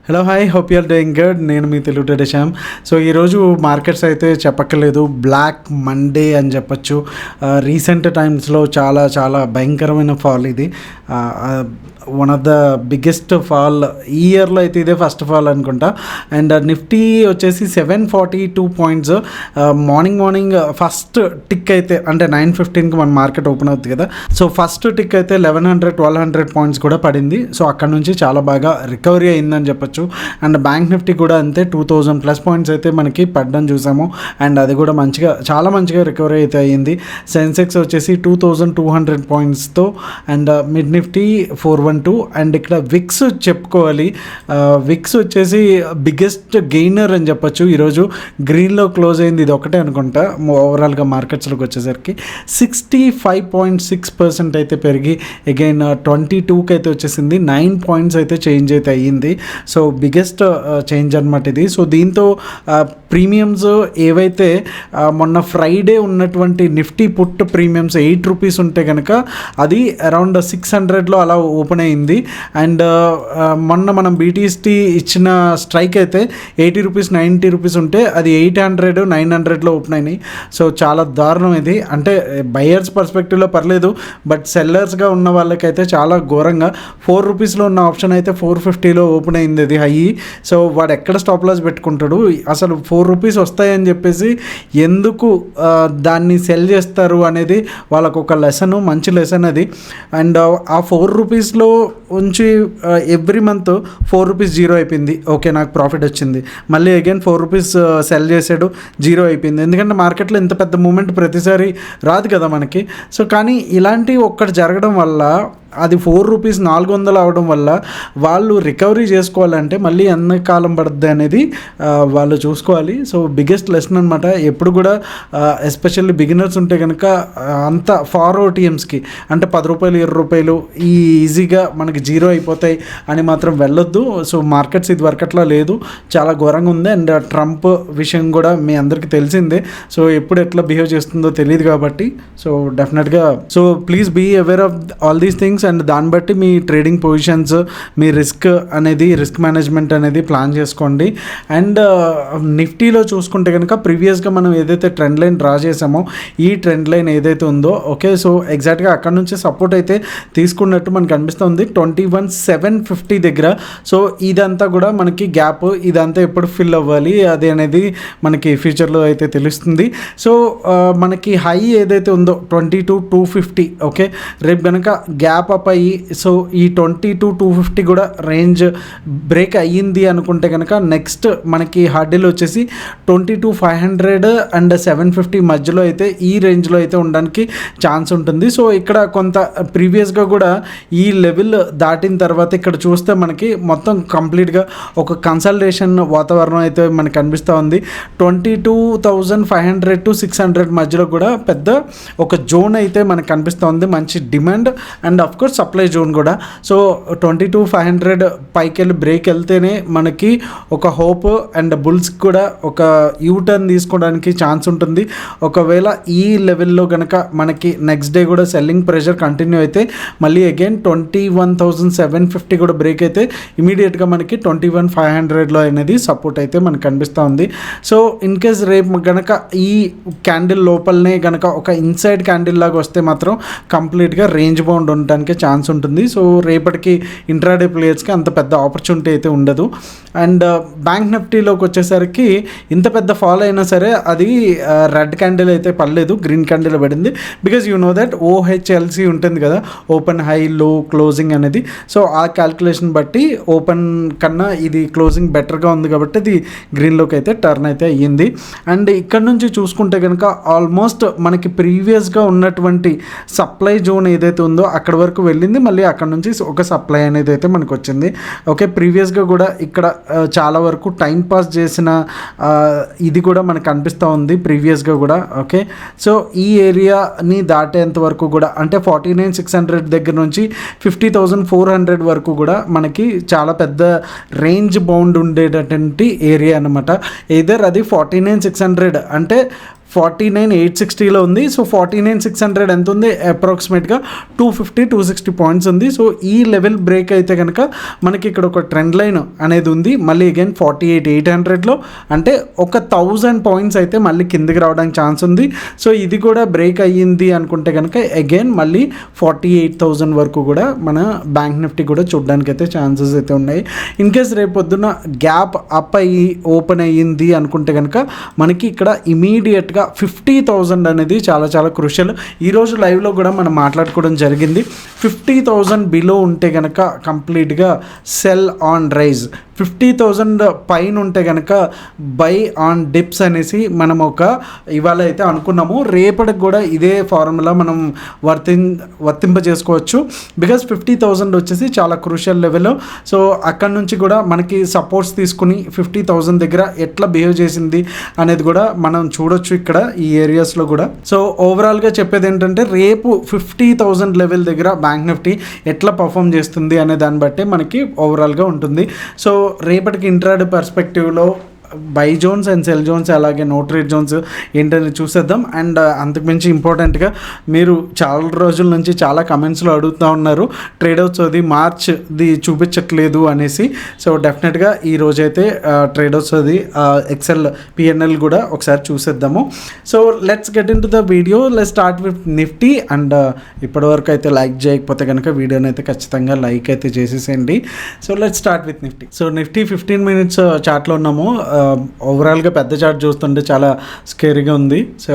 Hello hi hope you're doing good. నేను మీ Telugu trader Shyam. So ఈరోజు మార్కెట్స్ అయితే చెప్పక్కర్లేదు, బ్లాక్ మండే అని చెప్పచ్చు. రీసెంట్ టైమ్స్లో చాలా చాలా భయంకరమైన ఫాల్ ఇది. One of the biggest fall ఈ ఇయర్లో అయితే ఇదే ఫస్ట్ ఫాల్ అనుకుంటా. అండ్ నిఫ్టీ వచ్చేసి 742 పాయింట్స్. మార్నింగ్ ఫస్ట్ టిక్ అయితే అంటే 9:15కి మన మార్కెట్ ఓపెన్ అవుతుంది కదా. సో ఫస్ట్ టిక్ అయితే 1100-1200 పాయింట్స్ కూడా పడింది. సో అక్కడ నుంచి చాలా బాగా రికవరీ అయిందని చెప్పచ్చు. అండ్ బ్యాంక్ నిఫ్టీ కూడా అంతే 2000+ పాయింట్స్ అయితే మనకి పడడం చూసాము. అండ్ అది కూడా చాలా మంచిగా రికవరీ అయితే అయ్యింది. సెన్సెక్స్ వచ్చేసి 2200 పాయింట్స్తో అండ్ మిడ్ నిఫ్టీ 412. అండ్ ఇక్కడ విక్స్ చెప్పుకోవాలి. విక్స్ వచ్చేసి బిగ్గెస్ట్ గెయినర్ అని చెప్పచ్చు. ఈరోజు గ్రీన్లో క్లోజ్ అయింది, ఇది ఒకటే అనుకుంటా. ఓవరాల్గా మార్కెట్స్లోకి వచ్చేసరికి 65.6% అయితే పెరిగి అగైన్ 22కి అయితే వచ్చేసింది. 9 పాయింట్స్ అయితే చేంజ్ అయితే అయ్యింది. సో బిగ్గెస్ట్ చేంజ్ అనమాట ఇది. సో దీంతో ప్రీమియమ్స్ ఏవైతే మొన్న ఫ్రైడే ఉన్నటువంటి నిఫ్టీ పుట్ ప్రీమియమ్స్ 8 రూపీస్ ఉంటే కనుక అది అరౌండ్ 600లో అలా ఓపెన్ అయింది. అండ్ మొన్న మనం బీటీఎస్టీ ఇచ్చిన స్ట్రైక్ అయితే 80 రూపీస్ 90 రూపీస్ ఉంటే అది 800-900లో ఓపెన్ అయినాయి. సో చాలా దారుణం ఇది. అంటే బయర్స్ పర్స్పెక్టివ్లో పర్లేదు, బట్ సెల్లర్స్గా ఉన్న వాళ్ళకైతే చాలా ఘోరంగా. 4 రూపీస్లో ఉన్న ఆప్షన్ అయితే 450లో ఓపెన్ అయింది అది హై. సో వాడు ఎక్కడ స్టాప్ లాస్ పెట్టుకుంటాడు? అసలు 4 రూపీస్ వస్తాయని చెప్పేసి ఎందుకు దాన్ని సెల్ చేస్తారు అనేది వాళ్ళకు ఒక లెసన్, మంచి లెసన్ అది. అండ్ ఆ 4 రూపీస్లో ఉంచి ఎవ్రీ మంత్ 4 రూపీస్ జీరో అయిపోయింది. ఓకే, నాకు ప్రాఫిట్ వచ్చింది. మళ్ళీ అగైన్ 4 రూపీస్ సెల్ చేసాడు, జీరో అయిపోయింది. ఎందుకంటే మార్కెట్లో ఇంత పెద్ద మూమెంట్ ప్రతిసారి రాదు కదా మనకి. సో కానీ ఇలాంటి ఒక్కటి జరగడం వల్ల అది 4 రూపీస్ 400 అవడం వల్ల వాళ్ళు రికవరీ చేసుకోవాలంటే మళ్ళీ ఎన్ని కాలం పడుద్ది అనేది వాళ్ళు చూసుకోవాలి. సో బిగ్గెస్ట్ లెసన్ అనమాట. ఎప్పుడు కూడా ఎస్పెషల్లీ బిగినర్స్ ఉంటే కనుక అంత ఫార్ ఓటీఎమ్స్కి అంటే 10 రూపాయలు 20 రూపాయలు ఈజీగా మనకి జీరో అయిపోతాయి అని మాత్రం వెళ్ళొద్దు. సో మార్కెట్స్ ఇది వరకట్లా లేదు, చాలా ఘోరంగా ఉంది. అండ్ ట్రంప్ విషయం కూడా మీ అందరికీ తెలిసిందే. సో ఎప్పుడు ఎట్లా బిహేవ్ చేస్తుందో తెలియదు కాబట్టి సో డెఫినెట్గా so please be aware of all these things. And దాన్ని బట్టి మీ ట్రేడింగ్ పొజిషన్స్, మీ రిస్క్ మేనేజ్మెంట్ అనేది ప్లాన్ చేసుకోండి. అండ్ నిఫ్టీలో చూసుకుంటే కనుక ప్రీవియస్గా మనం ఏదైతే ట్రెండ్ లైన్ డ్రా చేసామో ఈ ట్రెండ్ లైన్ ఏదైతే ఉందో ఓకే, సో ఎగ్జాక్ట్గా అక్కడ నుంచి సపోర్ట్ అయితే తీసుకున్నట్టు మనకు అనిపిస్తుంది 21,750 దగ్గర. సో ఇదంతా కూడా మనకి గ్యాప్, ఇదంతా ఎప్పుడు ఫిల్ అవ్వాలి అది అనేది మనకి ఫ్యూచర్లో అయితే తెలుస్తుంది. సో మనకి హై ఏదైతే ఉందో 22,250 ఓకే, రేపు కనుక గ్యాప్ అప్ అయ్యి సో ఈ 22,250 కూడా రేంజ్ బ్రేక్ అయ్యింది అనుకుంటే కనుక నెక్స్ట్ మనకి హార్డిల్ వచ్చేసి 22,500 అండ్ 750 మధ్యలో అయితే ఈ రేంజ్లో అయితే ఉండడానికి ఛాన్స్ ఉంటుంది. సో ఇక్కడ కొంత ప్రీవియస్గా కూడా ఈ లెవెల్ దాటిన తర్వాత ఇక్కడ చూస్తే మనకి మొత్తం కంప్లీట్గా ఒక కన్సల్టేషన్ వాతావరణం అయితే మనకు కనిపిస్తూ ఉంది. 22,500 to 600 మధ్యలో కూడా పెద్ద ఒక జోన్ అయితే మనకు కనిపిస్తుంది, మంచి demand and of course supply zone కూడా. సో 22,500 పైకి వెళ్ళి బ్రేక్ వెళ్తేనే మనకి ఒక హోప్ అండ్ బుల్స్కి కూడా ఒక యూటర్న్ తీసుకోవడానికి ఛాన్స్ ఉంటుంది. ఒకవేళ ఈ లెవెల్లో కనుక మనకి నెక్స్ట్ డే కూడా సెల్లింగ్ ప్రెషర్ కంటిన్యూ అయితే మళ్ళీ అగైన్ 21,750 కూడా బ్రేక్ అయితే ఇమీడియట్గా మనకి 21,500లో అనేది సపోర్ట్ అయితే మనకు కనిపిస్తూ ఉంది. సో ఇన్ కేస్ రేపు కనుక ఈ క్యాండిల్ లోపలనే కనుక ఒక ఇన్సైడ్ క్యాండిల్ లాగా వస్తే మాత్రం కంప్లీట్గా రేంజ్ బౌండ్ ఉండడానికి ఛాన్స్ ఉంటుంది. సో రేపటికి ఇంట్రాడే ప్లేయర్స్కి అంత పెద్ద ఆపర్చునిటీ అయితే ఉండదు. అండ్ బ్యాంక్ నిఫ్టీలోకి వచ్చేసరికి ఇంత పెద్ద ఫాల్ అయినా సరే అది రెడ్ క్యాండిల్ అయితే పడలేదు, గ్రీన్ క్యాండిల్ పడింది. బికాజ్ యూ నో దట్ ఓహెచ్ఎల్సి ఉంటుంది కదా, ఓపెన్ హై లో క్లోజింగ్ అనేది. సో ఆ క్యాల్కులేషన్ బట్టి ఓపెన్ కన్నా ఇది క్లోజింగ్ బెటర్గా ఉంది కాబట్టి అది గ్రీన్లోకి అయితే టర్న్ అయితే అయ్యింది. అండ్ ఇక్కడ నుంచి చూసుకుంటే కనుక ఆల్మోస్ట్ మనకి ప్రీవియస్గా ఉన్నటువంటి సప్లై జోన్ ఏదైతే ఉందో అక్కడ వరకు వెళ్ళింది, మళ్ళీ అక్కడ నుంచి ఒక సప్లై అనేది అయితే మనకు వచ్చింది. ఓకే, ప్రీవియస్గా కూడా ఇక్కడ చాలా వరకు టైం పాస్ చేసిన ఇది కూడా మనకు అనిపిస్తూ ఉంది ప్రీవియస్గా కూడా. ఓకే, సో ఈ ఏరియాని దాటేంత వరకు కూడా అంటే 49,600 దగ్గర నుంచి 50,400 వరకు కూడా మనకి చాలా పెద్ద రేంజ్ బౌండ్ ఉండేటటువంటి ఏరియా అనమాట. ఎయిదర్ అది 49,600 అంటే 49,860లో ఉంది. సో 49,600 ఎంత ఉంది, అప్రాక్సిమేట్గా 250-260 పాయింట్స్ ఉంది. సో ఈ లెవెల్ బ్రేక్ అయితే కనుక మనకి ఇక్కడ ఒక ట్రెండ్ లైన్ అనేది ఉంది. మళ్ళీ అగైన్ 48,800లో అంటే ఒక 1000 పాయింట్స్ అయితే మళ్ళీ కిందికి రావడానికి ఛాన్స్ ఉంది. సో ఇది కూడా బ్రేక్ అయ్యింది అనుకుంటే కనుక అగైన్ మళ్ళీ 48,000 వరకు కూడా మన బ్యాంక్ నిఫ్టీ కూడా చూడడానికి అయితే ఛాన్సెస్ అయితే ఉన్నాయి. ఇన్ కేస్ రేపు పొద్దున్న గ్యాప్ అప్ అయ్యి ఓపెన్ అయ్యింది అనుకుంటే కనుక మనకి ఇక్కడ ఇమీడియట్గా 50,000 అనేది చాలా చాలా క్రూషియల్. ఈరోజు లైవ్లో కూడా మనం మాట్లాడుకోవడం జరిగింది. 50,000 బిలో ఉంటే కనుక కంప్లీట్గా సెల్ ఆన్ రైజ్, 50,000 పైన ఉంటే కనుక బై ఆన్ డిప్స్ అనేసి మనం ఇవాళ అయితే అనుకున్నాము. రేపటికి కూడా ఇదే ఫార్ములా మనం వర్తింప చేసుకోవచ్చు. బికాజ్ 50,000 వచ్చేసి చాలా క్రూషియల్ లెవెల్. సో అక్కడ నుంచి కూడా మనకి సపోర్ట్స్ తీసుకుని 50,000 దగ్గర ఎట్లా బిహేవ్ చేసింది అనేది కూడా మనం చూడొచ్చు ఇక్కడ ఈ ఏరియాస్లో కూడా. సో ఓవరాల్గా చెప్పేది ఏంటంటే రేపు 50,000 లెవెల్ దగ్గర బ్యాంక్ నిఫ్టీ ఎట్లా పర్ఫామ్ చేస్తుంది అనే దాన్ని బట్టే మనకి ఓవరాల్గా ఉంటుంది. సో రేపటికి ఇంట్రాడే పర్స్పెక్టివ్లో buy zones and sell zones అలాగే నో ట్రేడ్ జోన్స్ ఏంటని చూసేద్దాం. అండ్ అంతకుమించి ఇంపార్టెంట్గా మీరు చాలా రోజుల నుంచి చాలా కమెంట్స్లో అడుగుతూ ఉన్నారు ట్రేడౌట్స్ అది మార్చ్ది చూపించట్లేదు అనేసి. సో డెఫినెట్గా ఈ రోజైతే ట్రేడౌట్స్ అది ఎక్సెల్ పిఎన్ఎల్ కూడా ఒకసారి చూసేద్దాము. So let's get in to the video. Let's start with Nifty. And ఇప్పటివరకు అయితే లైక్ చేయకపోతే కనుక వీడియోని అయితే ఖచ్చితంగా లైక్ అయితే చేసేసేయండి. So let's start with Nifty. So Nifty 15 minutes చార్ట్లో ఉన్నాము. ఓవరాల్గా పెద్ద చార్ట్ చూస్తుంటే చాలా స్కేరీగా ఉంది. సో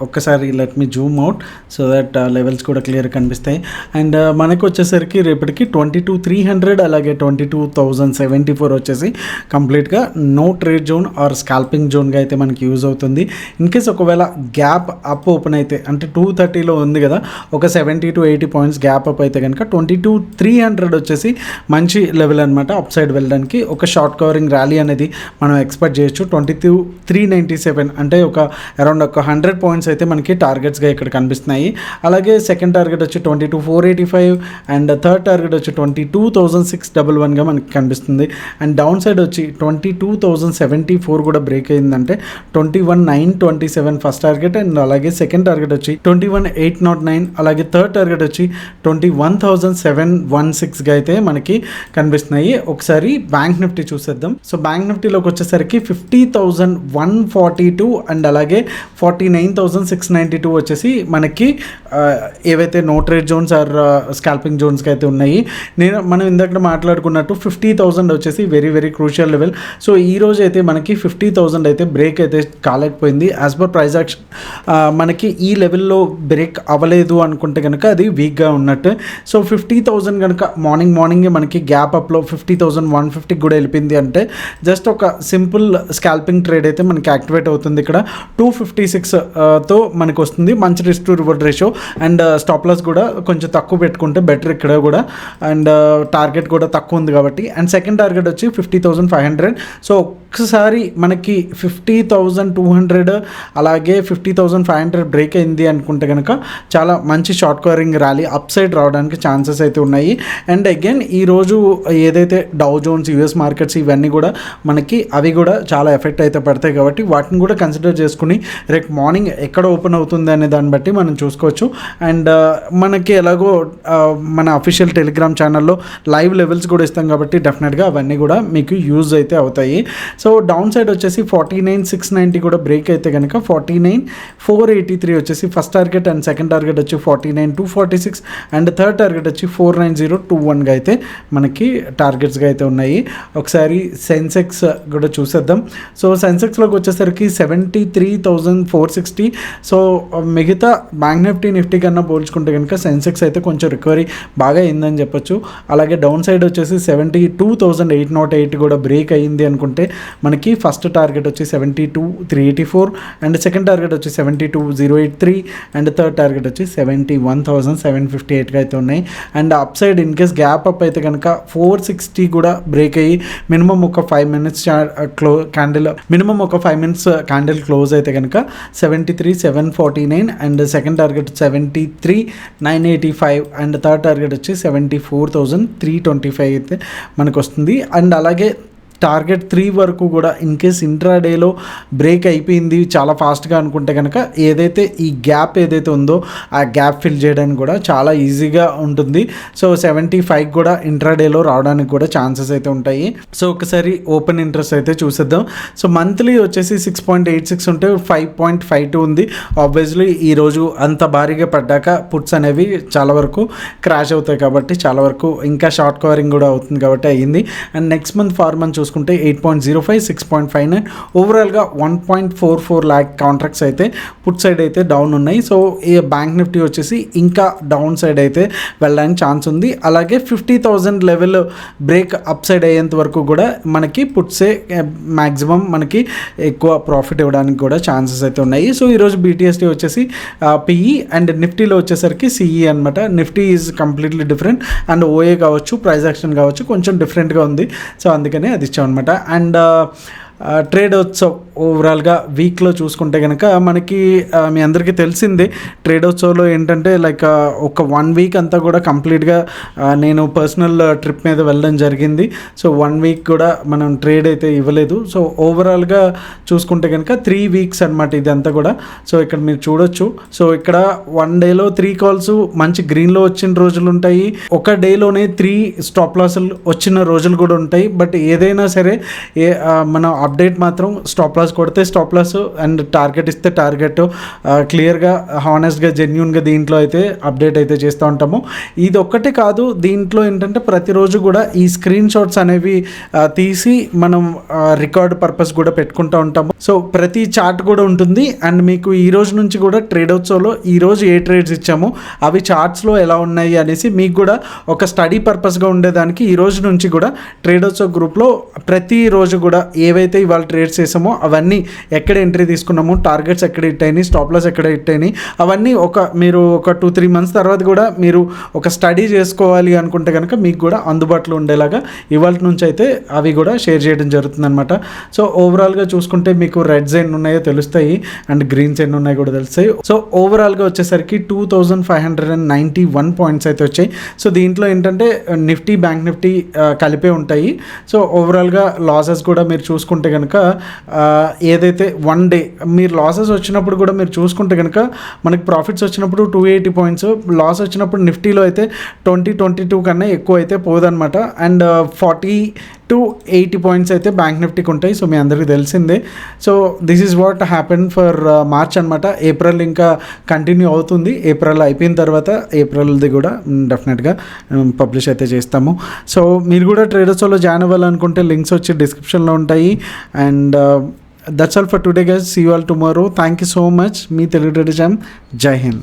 ఒక్కసారి let me Zoom out so that levels కూడా క్లియర్గా కనిపిస్తాయి. అండ్ మనకు వచ్చేసరికి రేపటికి 22,300 అలాగే 22,074 వచ్చేసి కంప్లీట్గా no trade zone or scalping జోన్గా అయితే మనకి యూజ్ అవుతుంది. ఇన్ కేస్ ఒకవేళ గ్యాప్ అప్ ఓపెన్ అయితే అంటే 230లో ఉంది కదా, ఒక 70 to 80 పాయింట్స్ గ్యాప్ అప్ అయితే కనుక 22,300 వచ్చేసి మంచి లెవెల్ అనమాట అప్ సైడ్ వెళ్ళడానికి. ఒక షార్ట్ కవరింగ్ ర్యాలీ అనేది మనం ఎక్స్పెక్ట్ చేయొచ్చు. 22,397 అంటే ఒక అరౌండ్ ఒక 100 పాయింట్స్ అయితే మనకి టార్గెట్స్గా ఇక్కడ కనిపిస్తున్నాయి. అలాగే సెకండ్ టార్గెట్ వచ్చి 22,485 అండ్ థర్డ్ టార్గెట్ వచ్చి 22,611గా మనకి కనిపిస్తుంది. అండ్ డౌన్ సైడ్ వచ్చి 22,074 కూడా బ్రేక్ అయిందంటే 21,927 ఫస్ట్ టార్గెట్. అండ్ అలాగే సెకండ్ టార్గెట్ వచ్చి 21,809 అలాగే థర్డ్ టార్గెట్ వచ్చి 21,716గా అయితే మనకి కనిపిస్తున్నాయి. ఒకసారి బ్యాంక్ నిఫ్టీ చూసేద్దాం. సో బ్యాంక్ నిఫ్టీలోకి వచ్చేసరికి 50,142 అండ్ అలాగే 49,692 వచ్చేసి మనకి ఏవైతే no trade zones or scalping జోన్స్కి అయితే ఉన్నాయి. మనం ఇందాక మాట్లాడుకున్నట్టు 50,000 వచ్చేసి very very crucial level. So ఈ రోజు అయితే మనకి 50,000 అయితే బ్రేక్ అయితే కాలేకపోయింది. యాజ్ పర్ ప్రైస్ యాక్షన్ మనకి ఈ లెవెల్లో బ్రేక్ అవ్వలేదు అనుకుంటే కనుక అది వీక్గా ఉన్నట్టు. సో 50,000 కనుక మార్నింగే మనకి గ్యాప్ అప్లో 50,150 కూడా వెళ్ళిపోయింది అంటే జస్ట్ ఒక సింపుల్ స్కాల్పింగ్ ట్రేడ్ అయితే మనకి యాక్టివేట్ అవుతుంది. ఇక్కడ 256తో మనకు వస్తుంది. మంచి risk to reward ratio and stop loss కూడా కొంచెం తక్కువ పెట్టుకుంటే బెటర్ ఇక్కడ కూడా. అండ్ టార్గెట్ కూడా తక్కువ ఉంది కాబట్టి. అండ్ సెకండ్ టార్గెట్ వచ్చి 50,500. సో ఒక్కసారి మనకి 50,200 అలాగే 50,500 బ్రేక్ అయింది అనుకుంటే కనుక చాలా మంచి short covering rally up side రావడానికి ఛాన్సెస్ అయితే ఉన్నాయి. అండ్ అగైన్ ఈరోజు ఏదైతే డౌ జోన్స్ యుఎస్ మార్కెట్స్ ఇవన్నీ కూడా మనకి అవి కూడా చాలా ఎఫెక్ట్ అయితే పడతాయి కాబట్టి వాటిని కూడా కన్సిడర్ చేసుకుని రేపు మార్నింగ్ ఎక్కడ ఓపెన్ అవుతుంది అనే దాన్ని బట్టి మనం చూసుకోవచ్చు. అండ్ మనకి ఎలాగో మన అఫీషియల్ టెలిగ్రామ్ ఛానల్లో లైవ్ లెవెల్స్ కూడా ఇస్తాం కాబట్టి డెఫినెట్గా అవన్నీ కూడా మీకు యూజ్ అయితే అవుతాయి. సో డౌన్ సైడ్ వచ్చేసి 49,690 కూడా బ్రేక్ అయితే కనుక 49,483 వచ్చేసి first target. And second target వచ్చి 49,246 అండ్ థర్డ్ టార్గెట్ వచ్చి 49,021గా అయితే మనకి టార్గెట్స్గా అయితే ఉన్నాయి. ఒకసారి సెన్సెక్స్ కూడా చూసేద్దాం. సో సెన్సెక్స్లోకి వచ్చేసరికి 73,460. సో మిగతా బ్యాంక్ నిఫ్టీ కన్నా పోల్చుకుంటే కనుక సెన్సెక్స్ అయితే కొంచెం రికవరీ బాగా అయిందని చెప్పొచ్చు. అలాగే డౌన్ సైడ్ వచ్చేసి 72,808 కూడా బ్రేక్ అయ్యింది అనుకుంటే మనకి ఫస్ట్ టార్గెట్ వచ్చి 72,384 అండ్ సెకండ్ టార్గెట్ వచ్చి 72,083 అండ్ థర్డ్ టార్గెట్ వచ్చి 71,758గా అయితే ఉన్నాయి. And up side in case gap up అయితే కనుక 460 కూడా బ్రేక్ అయ్యి మినిమం ఒక 5 మినిట్స్ క్యాండిల్ క్లోజ్ అయితే కనుక 73,749 and second target 73,985 and third target వచ్చి 74,325 అయితే మనకు వస్తుంది. అండ్ అలాగే టార్గెట్ 3 వరకు కూడా ఇన్ కేస్ ఇంట్రాడేలో బ్రేక్ అయిపోయింది చాలా ఫాస్ట్గా అనుకుంటే కనుక ఏదైతే ఈ గ్యాప్ ఏదైతే ఉందో ఆ గ్యాప్ ఫిల్ చేయడానికి కూడా చాలా ఈజీగా ఉంటుంది. సో 75 కూడా ఇంట్రాడేలో రావడానికి కూడా ఛాన్సెస్ అయితే ఉంటాయి. సో ఒకసారి ఓపెన్ ఇంట్రెస్ట్ అయితే చూసేద్దాం. సో మంత్లీ వచ్చేసి 6.86 ఉంటే 5.52 ఉంది. ఆబ్వియస్లీ ఈరోజు అంత భారీగా పడ్డాక పుట్స్ అనేవి చాలా వరకు క్రాష్ అవుతాయి కాబట్టి చాలా వరకు ఇంకా షార్ట్ కవరింగ్ కూడా అవుతుంది కాబట్టి అయ్యింది. And next month far month చూసుకుంటే 8.05, 6.59 ఓవరాల్గా 1.44 lakh కాంట్రాక్ట్స్ అయితే పుట్ సైడ్ అయితే డౌన్ ఉన్నాయి. సో ఈ బ్యాంక్ నిఫ్టీ వచ్చేసి ఇంకా డౌన్ సైడ్ అయితే వెళ్ళడానికి ఛాన్స్ ఉంది. అలాగే 50,000 లెవెల్ బ్రేక్ అప్ సైడ్ అయ్యేంత వరకు కూడా మనకి పుట్సే మ్యాక్సిమం మనకి ఎక్కువ ప్రాఫిట్ ఇవ్వడానికి కూడా ఛాన్సెస్ అయితే ఉన్నాయి. సో ఈరోజు BTST వచ్చేసి PE అండ్ నిఫ్టీలో వచ్చేసరికి CE అనమాట. Nifty is completely different and OA కావచ్చు, ప్రైస్ యాక్షన్ కావచ్చు కొంచెం డిఫరెంట్గా ఉంది. సో అందుకనే అది ఇచ్చాం అనమాట. అండ్ ట్రేడ్ ఉత్సవ్ ఓవరాల్గా వీక్లో చూసుకుంటే కనుక మనకి మీ అందరికీ తెలిసిందే ట్రేడ్ ఉత్సవ్లో ఏంటంటే లైక్ ఒక 1 వీక్ అంతా కూడా కంప్లీట్గా నేను పర్సనల్ ట్రిప్ మీద వెళ్ళడం జరిగింది. సో 1 వీక్ కూడా మనం ట్రేడ్ అయితే ఇవ్వలేదు. సో ఓవరాల్గా చూసుకుంటే కనుక 3 వీక్స్ అనమాట ఇదంతా కూడా. సో ఇక్కడ మీరు చూడొచ్చు. సో ఇక్కడ 1 డేలో 3 కాల్స్ మంచి గ్రీన్లో వచ్చిన రోజులు ఉంటాయి. ఒక డేలోనే 3 స్టాప్ లాసులు వచ్చిన రోజులు కూడా ఉంటాయి. బట్ ఏదైనా సరే మనం అప్డేట్ మాత్రం స్టాప్ లాస్ కొడితే స్టాప్ లాస్ అండ్ టార్గెట్ ఇస్తే టార్గెట్ క్లియర్గా హానెస్ట్గా జెన్యూన్గా దీంట్లో అయితే అప్డేట్ అయితే చేస్తూ ఉంటాము. ఇది ఒక్కటే కాదు, దీంట్లో ఏంటంటే ప్రతిరోజు కూడా ఈ స్క్రీన్ షాట్స్ అనేవి తీసి మనం రికార్డ్ పర్పస్ కూడా పెట్టుకుంటూ ఉంటాము. సో ప్రతి చార్ట్ కూడా ఉంటుంది. అండ్ మీకు ఈ రోజు నుంచి కూడా ట్రేడ్ ఉత్సవ్లో ఈరోజు ఏ ట్రేడ్స్ ఇచ్చామో అవి చార్ట్స్లో ఎలా ఉన్నాయి అనేసి మీకు కూడా ఒక స్టడీ పర్పస్గా ఉండేదానికి ఈ రోజు నుంచి కూడా ట్రేడ్ ఉత్సవ్ గ్రూప్లో ప్రతిరోజు కూడా ఏవైతే ఇవాళ ట్రేడ్స్ చేసామో అవన్నీ ఎక్కడ ఎంట్రీ తీసుకున్నాము, టార్గెట్స్ ఎక్కడ హిట్ అయినాయి, స్టాప్ లాస్ ఎక్కడ హిట్ అయినాయి అవన్నీ మీరు ఒక 2-3 మంత్స్ తర్వాత కూడా మీరు ఒక స్టడీ చేసుకోవాలి అనుకుంటే కనుక మీకు కూడా అందుబాటులో ఉండేలాగా ఇవాళ నుంచి అయితే అవి కూడా షేర్ చేయడం జరుగుతుంది అనమాట. సో ఓవరాల్గా చూసుకుంటే మీకు రెడ్స్ ఎన్ని ఉన్నాయో తెలుస్తాయి అండ్ గ్రీన్స్ ఎన్ని ఉన్నాయో కూడా తెలుస్తాయి. సో ఓవరాల్గా వచ్చేసరికి 2591 పాయింట్స్ అయితే వచ్చాయి. సో దీంట్లో ఏంటంటే నిఫ్టీ, బ్యాంక్ నిఫ్టీ కలిపే ఉంటాయి. సో ఓవరాల్గా లాసెస్ కూడా మీరు చూసుకుంటే కనుక ఏదైతే 1 డే మీరు లాసెస్ వచ్చినప్పుడు కూడా మీరు చూసుకుంటే కనుక మనకి ప్రాఫిట్స్ వచ్చినప్పుడు 280 పాయింట్స్, లాస్ వచ్చినప్పుడు నిఫ్టీలో అయితే 20-22 కన్నా ఎక్కువ అయితే పోదనమాట. అండ్ 40-80 పాయింట్స్ అయితే బ్యాంక్ నిఫ్టీకి ఉంటాయి. సో మీ అందరికీ తెలిసిందే. So this is what happen for March అనమాట. ఏప్రిల్ ఇంకా కంటిన్యూ అవుతుంది. ఏప్రిల్ అయిపోయిన తర్వాత ఏప్రిల్ది కూడా డెఫినెట్గా పబ్లిష్ అయితే చేస్తాము. సో మీరు కూడా ట్రేడర్స్లో జాయిన్ అవ్వాలనుకుంటే లింక్స్ వచ్చి డిస్క్రిప్షన్లో ఉంటాయి. And that's all for today guys. See you all tomorrow. Thank you so much. Me Telugu Tradition. Jai Hind.